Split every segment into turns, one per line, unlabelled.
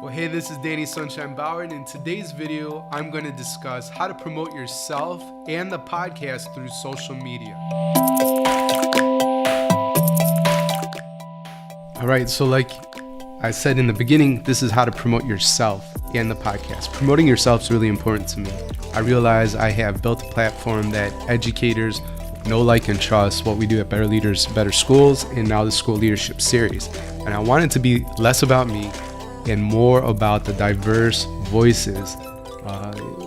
Well, hey, this is Danny Sunshine Bauer, and in today's video, I'm going to discuss how to promote yourself and the podcast through social media. All right, so like I said in the beginning, this is how to promote yourself and the podcast. Promoting yourself is really important to me. I realize I have built a platform that educators know, like, and trust what we do at Better Leaders, Better Schools, and now the School Leadership Series. And I want it to be less about me and more about the diverse voices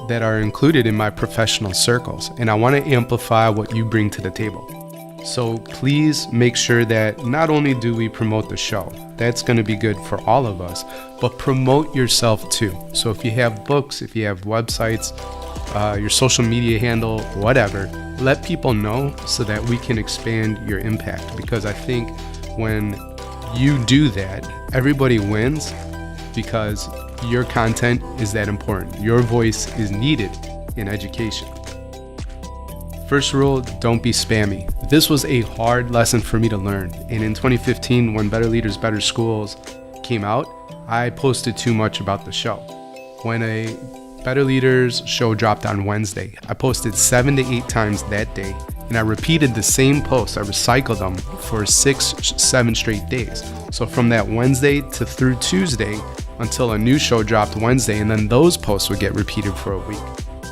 that are included in my professional circles. And I want to amplify what you bring to the table. So please make sure that not only do we promote the show, that's going to be good for all of us, but promote yourself too. So if you have books, if you have websites, your social media handle, whatever, let people know so that we can expand your impact. Because I think when you do that, everybody wins, because your content is that important. Your voice is needed in education. First rule, don't be spammy. This was a hard lesson for me to learn. And in 2015, when Better Leaders, Better Schools came out, I posted too much about the show. When a Better Leaders show dropped on Wednesday, I posted 7 to 8 times that day. And I repeated the same posts. I recycled them for 6-7 straight days. So from that Wednesday to through Tuesday until a new show dropped Wednesday, and then those posts would get repeated for a week.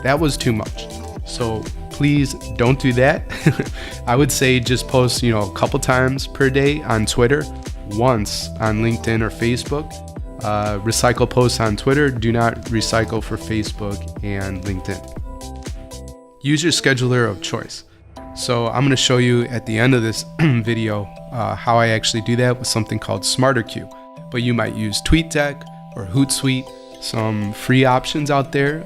That was too much. So please don't do that. I would say just post, a couple times per day on Twitter, once on LinkedIn or Facebook. Recycle posts on Twitter. Do not recycle for Facebook and LinkedIn. Use your scheduler of choice. So I'm going to show you at the end of this video how I actually do that with something called SmarterQ. But you might use TweetDeck or Hootsuite, some free options out there.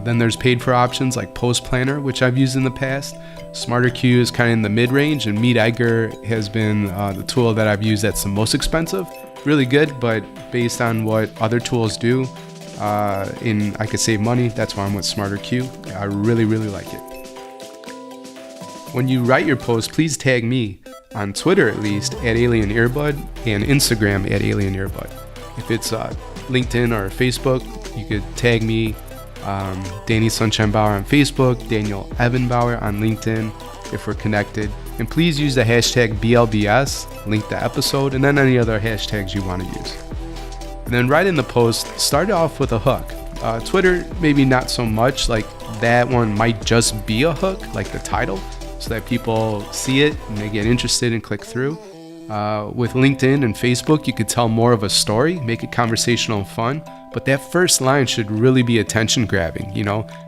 Then there's paid for options like Post Planner, which I've used in the past. SmarterQ is kind of in the mid-range, and Meet Edgar has been the tool that I've used that's the most expensive. Really good, but based on what other tools do, I could save money. That's why I'm with SmarterQ. I really, really like it. When you write your post, please tag me on Twitter, at least, at Alien Earbud, and Instagram at Alien Earbud. If it's LinkedIn or Facebook, you could tag me, Danny Sunshine Bauer on Facebook, Daniel Evan Bauer on LinkedIn, if we're connected. And please use the hashtag BLBS, link the episode, and then any other hashtags you want to use. And then right in the post, start off with a hook. Twitter, maybe not so much. Like, that one might just be a hook, like the title, so that people see it and they get interested and click through. With LinkedIn and Facebook, you could tell more of a story, make it conversational and fun, but that first line should really be attention grabbing.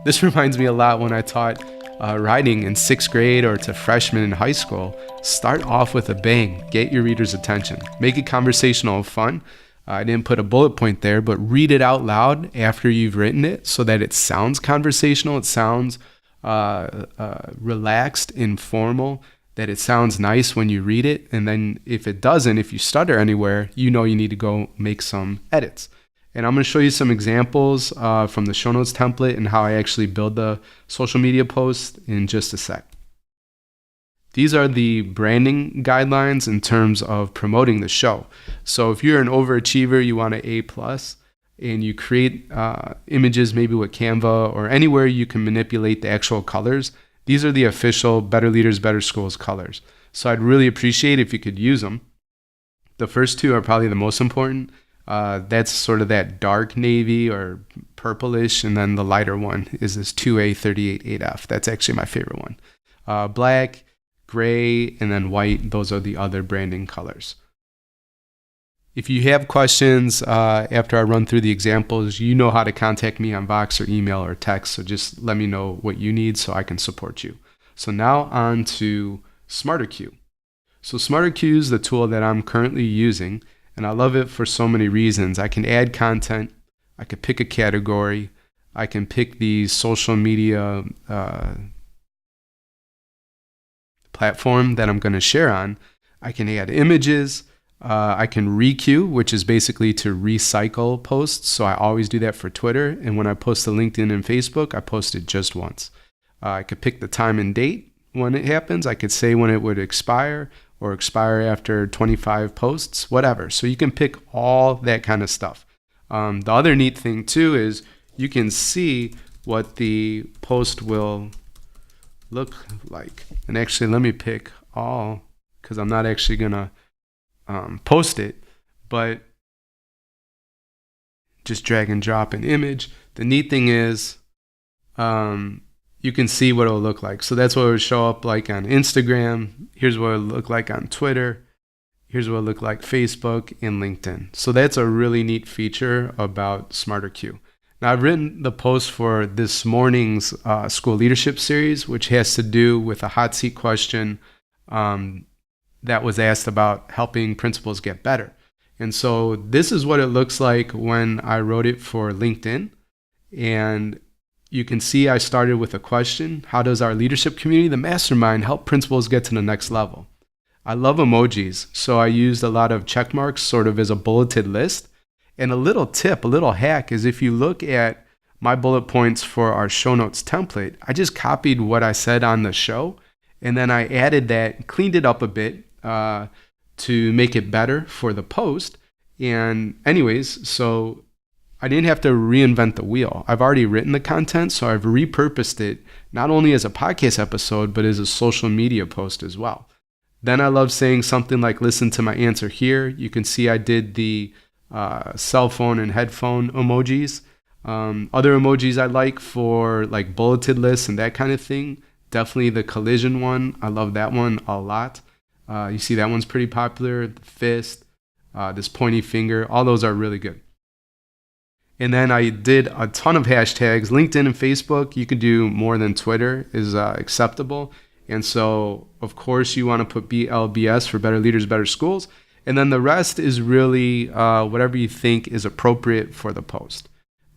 This reminds me a lot when I taught writing in 6th grade or to freshmen in high school. Start off with a bang, get your reader's attention, make it conversational and fun. I didn't put a bullet point there, but read it out loud after you've written it so that it sounds conversational, it sounds relaxed, informal, that it sounds nice when you read it. And then if it doesn't, if you stutter anywhere, you need to go make some edits. And I'm going to show you some examples from the show notes template and how I actually build the social media posts in just a sec. These are the branding guidelines in terms of promoting the show. So if you're an overachiever, you want an A+, and you create images maybe with Canva or anywhere you can manipulate the actual colors, these are the official Better Leaders, Better Schools colors. So I'd really appreciate if you could use them. The first two are probably the most important. That's sort of that dark navy or purplish, and then the lighter one is this 2A38-8F. That's actually my favorite one. Black, gray, and then white, those are the other branding colors. If you have questions after I run through the examples, you know how to contact me on Vox or email or text, so just let me know what you need so I can support you. So now on to SmarterQ. So SmarterQ is the tool that I'm currently using, and I love it for so many reasons. I can add content, I can pick a category, I can pick the social media platform that I'm going to share on, I can add images, I can requeue, which is basically to recycle posts. So I always do that for Twitter. And when I post to LinkedIn and Facebook, I post it just once. I could pick the time and date when it happens. I could say when it would expire or expire after 25 posts, whatever. So you can pick all that kind of stuff. The other neat thing too is you can see what the post will look like. And actually, let me pick all, because I'm not actually gonna post it, but just drag and drop an image. The neat thing is you can see what it'll look like. So that's what it would show up like on Instagram. Here's what it'll look like on Twitter. Here's what it'll look like Facebook and LinkedIn. So that's a really neat feature about SmarterQ. Now, I've written the post for this morning's school leadership series, which has to do with a hot seat question that was asked about helping principals get better. And so this is what it looks like when I wrote it for LinkedIn. And you can see I started with a question: how does our leadership community, the mastermind, help principals get to the next level? I love emojis, so I used a lot of check marks sort of as a bulleted list. And a little tip, a little hack is if you look at my bullet points for our show notes template, I just copied what I said on the show, and then I added that, cleaned it up a bit to make it better for the post. And anyways, so I didn't have to reinvent the wheel. I've already written the content, so I've repurposed it not only as a podcast episode, but as a social media post as well. Then I love saying something like, listen to my answer here. You can see I did the cell phone and headphone emojis. Other emojis I like for like bulleted lists and that kind of thing. Definitely the collision one. I love that one a lot. You see that one's pretty popular. The fist, this pointy finger, all those are really good. And then I did a ton of hashtags. LinkedIn and Facebook, you can do more than Twitter is acceptable. And so, of course, you want to put BLBS for Better Leaders, Better Schools. And then the rest is really whatever you think is appropriate for the post.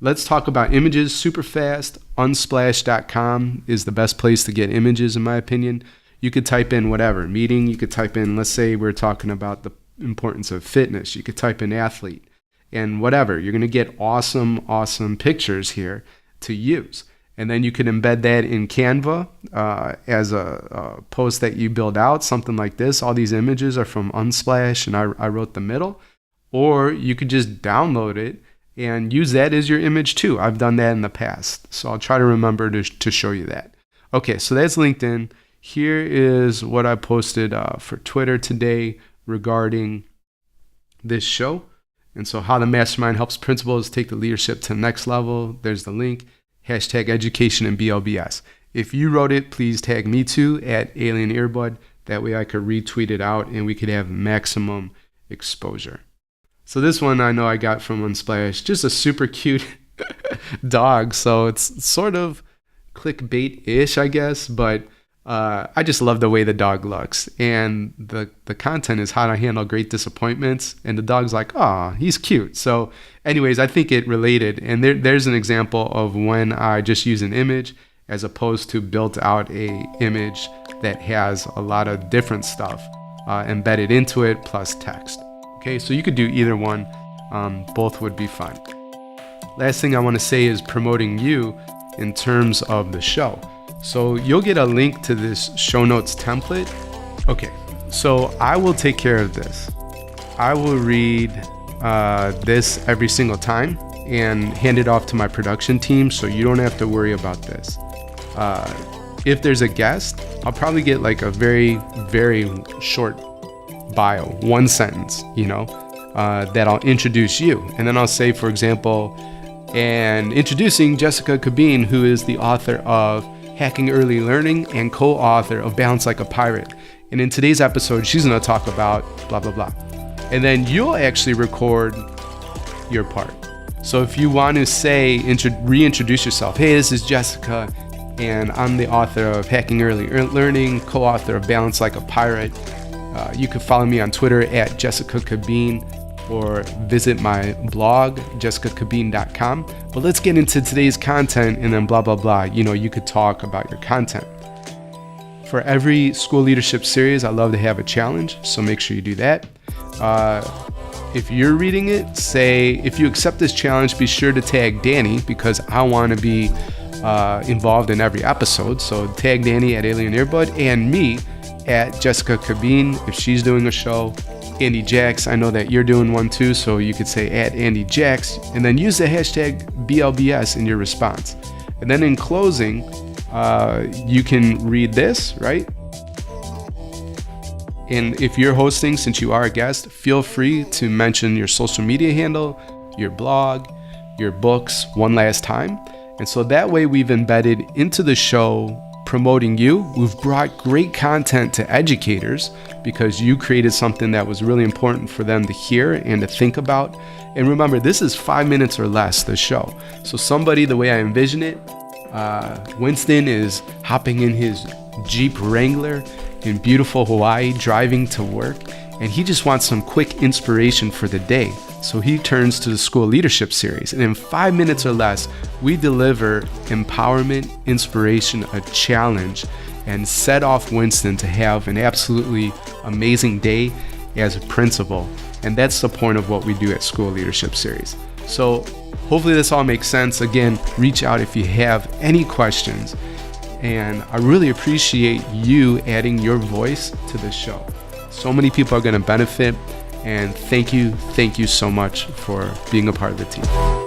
Let's talk about images super fast. Unsplash.com is the best place to get images, in my opinion. You could type in whatever, meeting. You could type in, let's say we're talking about the importance of fitness. You could type in athlete and whatever. You're going to get awesome pictures here to use. And then you can embed that in Canva as a post that you build out, something like this. All these images are from Unsplash, and I wrote the middle. Or you could just download it and use that as your image too. I've done that in the past, so I'll try to remember to show you that. Okay, so that's LinkedIn. Here is what I posted for Twitter today regarding this show. And so how the mastermind helps principals take the leadership to the next level. There's the link. Hashtag education and BLBS. If you wrote it, please tag me too at Alien Earbud. That way I could retweet it out and we could have maximum exposure. So this one I know I got from Unsplash. Just a super cute dog. So it's sort of clickbait-ish, I guess, but I just love the way the dog looks. And the content is how to handle great disappointments. And the dog's like, oh, he's cute. So anyways, I think it related. And there's an example of when I just use an image as opposed to built out a image that has a lot of different stuff embedded into it plus text. Okay, so you could do either one. Both would be fine. Last thing I want to say is promoting you in terms of the show. So you'll get a link to this show notes template. Okay, so I will take care of this. I will read this every single time and hand it off to my production team, so you don't have to worry about this. If there's a guest, I'll probably get like a very short bio, one sentence, that I'll introduce you. And then I'll say, for example, and introducing Jessica Cabine, who is the author of Hacking Early Learning and co-author of Balance Like a Pirate. And in today's episode, she's going to talk about blah, blah, blah. And then you'll actually record your part. So if you want to say, reintroduce yourself, hey, this is Jessica, and I'm the author of Hacking Early Learning, co-author of Balance Like a Pirate. You can follow me on Twitter at Jessica Cabine or visit my blog, jessicacabine.com. But let's get into today's content and then blah, blah, blah. You could talk about your content. For every school leadership series, I love to have a challenge, so make sure you do that. If you're reading it, say, if you accept this challenge, be sure to tag Danny because I want to be involved in every episode. So tag Danny at Alien Earbud and me at Jessica Cabine if she's doing a show. Andy Jax. I know that you're doing one too, so you could say @Andy Jax, and then use the hashtag BLBS in your response. And then in closing, you can read this, right? And if you're hosting, since you are a guest, feel free to mention your social media handle, your blog, your books one last time. And so that way we've embedded into the show promoting you. We've brought great content to educators because you created something that was really important for them to hear and to think about. And remember, this is 5 minutes or less, the show. So somebody, the way I envision it, Winston is hopping in his Jeep Wrangler in beautiful Hawaii, driving to work, and he just wants some quick inspiration for the day. So he turns to the School Leadership Series, and in 5 minutes or less, we deliver empowerment, inspiration, a challenge, and set off Winston to have an absolutely amazing day as a principal. And that's the point of what we do at School Leadership Series. So hopefully this all makes sense. Again, reach out if you have any questions. And I really appreciate you adding your voice to the show. So many people are going to benefit. And thank you so much for being a part of the team.